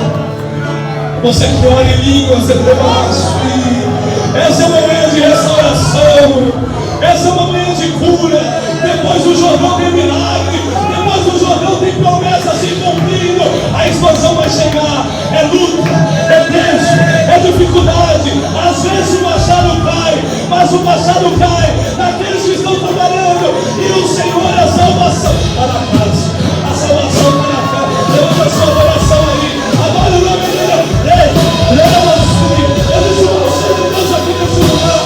Você que ora em línguas, esse é o momento de restauração. Esse é o momento de cura. Depois do Jordão tem milagre. Depois do Jordão tem promessa se cumprindo. A expansão vai chegar. É luta, é tenso, é dificuldade. Às vezes o machado cai, mas o machado cai naqueles que estão trabalhando. E o Senhor é a salvação para a casa. A salvação para a casa. Levanta a sua adoração aí. Adore o nome dele. Existe uma unção de Deus aqui nesse lugar.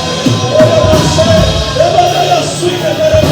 Levanta a sua igreja.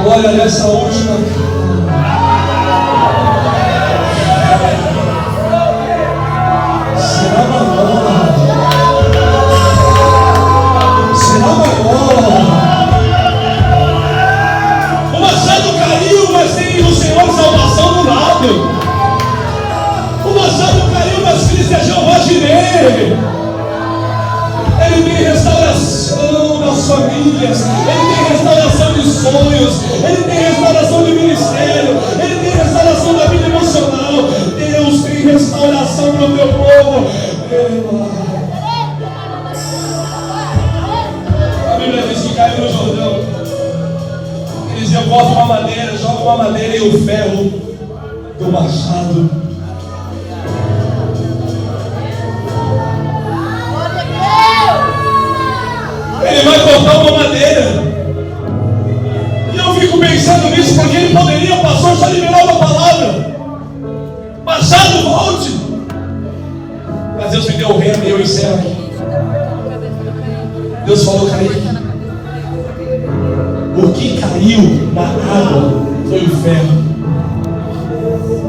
Olha nessa última. Será maior. Será maior. O machado caiu, mas tem o Senhor salvação do lado. O machado caiu, mas Cristo é Jeová Jireh. Ele tem restauração das famílias, Ele tem restauração de sonhos, Ele tem restauração de ministério, Ele tem restauração da vida emocional. Deus tem restauração para o teu povo. A Bíblia diz que caiu no Jordão. Eles diziam: bota uma madeira, joga uma madeira e o ferro do machado. Ele vai cortar uma madeira. E eu fico pensando nisso, porque ele poderia, pastor, só liberar uma palavra. Machado, volte. Mas Deus me deu o reino e eu encerro aqui. Deus falou: Kaique, o que caiu na água foi o ferro.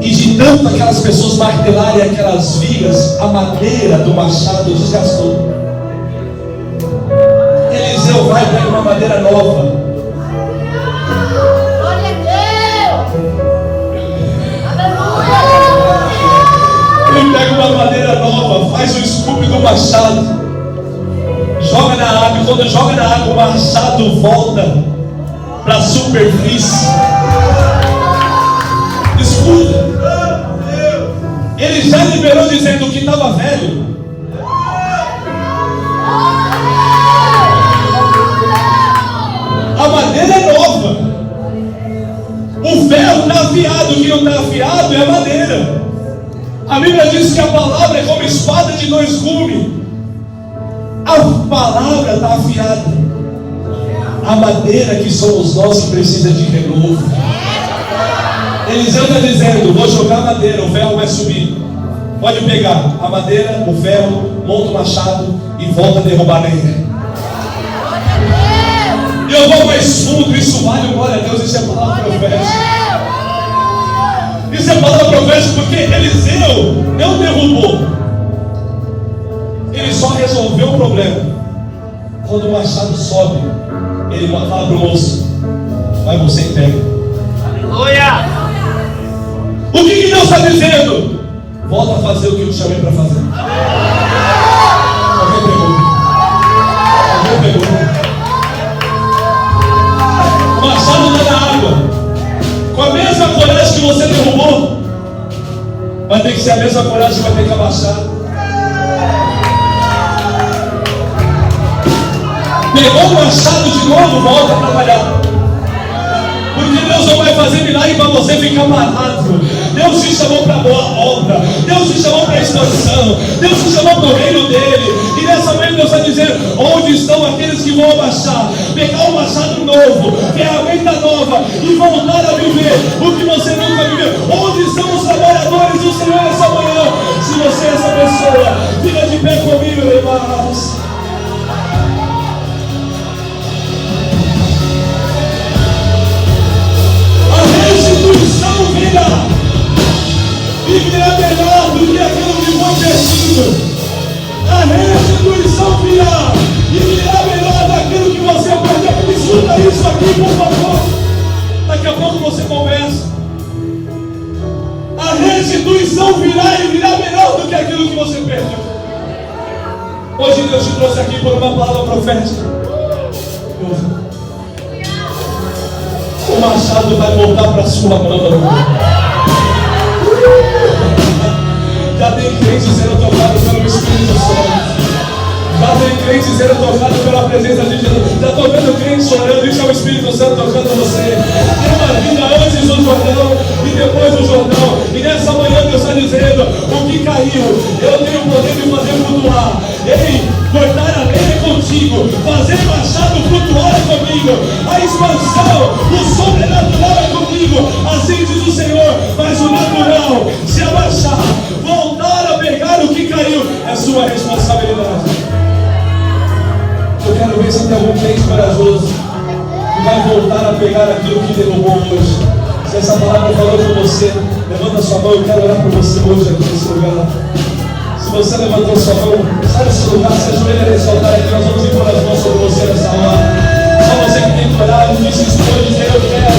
E de tanto aquelas pessoas martelarem aquelas vigas, a madeira do machado desgastou. Eliseu vai pegar uma madeira nova. Glória a Deus! Aleluia! Ele pega uma madeira nova, faz o esculpe do machado, joga na água, e quando joga na água, o machado volta para a superfície. dizendo que estava velho. A madeira é nova. O ferro está afiado, o que não está afiado é a madeira. A Bíblia diz que a palavra é como espada de dois gumes. A palavra está afiada. A madeira que somos nós que precisa de renovo. Eliseu está dizendo: vou jogar madeira, o ferro vai subir. Pode pegar a madeira, o ferro, monta o machado e volta a derrubar a lenha. E eu vou mais fundo, isso vale glória a Deus, isso é palavra profética. Isso é palavra profética porque Eliseu não derrubou. Ele só resolveu o problema. Quando o machado sobe, ele fala para o moço: vai você e pega. Aleluia! O que Deus está dizendo? Volta a fazer o que eu te chamei para fazer. Alguém pegou? Alguém pegou? O machado está na água. Com a mesma coragem que você derrubou, vai ter que ser a mesma coragem que vai ter que abaixar. Pegou o machado de novo, volta a trabalhar. Porque Deus não vai fazer milagre para você ficar parado. Deus te chamou para boa obra. Deus te chamou para expansão. Deus te chamou para o reino dele. E nessa manhã Deus está dizendo: onde estão aqueles que vão abaixar, pegar um machado novo, ferramenta nova e voltar a viver o que você nunca viveu? Onde estão os trabalhadores do Senhor nessa manhã? Se você é essa pessoa, fica de pé comigo, irmãos. Restituição virá e virá melhor do que aquilo que foi perdido. A restituição virá e virá melhor daquilo que você perdeu. Escuta isso aqui, por favor. Daqui a pouco você conversa. A restituição virá e virá melhor do que aquilo que você perdeu. Hoje Deus te trouxe aqui por uma palavra profética. O machado vai voltar para sua mão. Já tem crente sendo tocado pelo Espírito Santo. Já tem crente sendo tocado pela presença de Jesus. Já estou vendo crente chorando. Isso é o Espírito Santo tocando você. Tem uma vida antes do Jordão e depois do Jordão. E nessa manhã Deus está dizendo: o que caiu, eu tenho o poder de fazer flutuar. Ei, cortar a lenha contigo, fazer machado flutuar é comigo. A expansão, o sobrenatural é comigo. Assim diz o Senhor. Mas o natural, se abaixar, voltar a pegar o que caiu, é sua responsabilidade. Eu quero ver se tem algum crente corajoso que vai voltar a pegar aquilo que derrubou hoje. Se essa palavra falou com você, levanta sua mão. Eu quero orar por você hoje aqui nesse lugar. Se você levantou sua mão, sai desse lugar, se ajoelha nesse altar aqui. Nós vamos impor as mãos sobre você nessa hora. Só você que tem que orar e se expor e dizer: eu quero.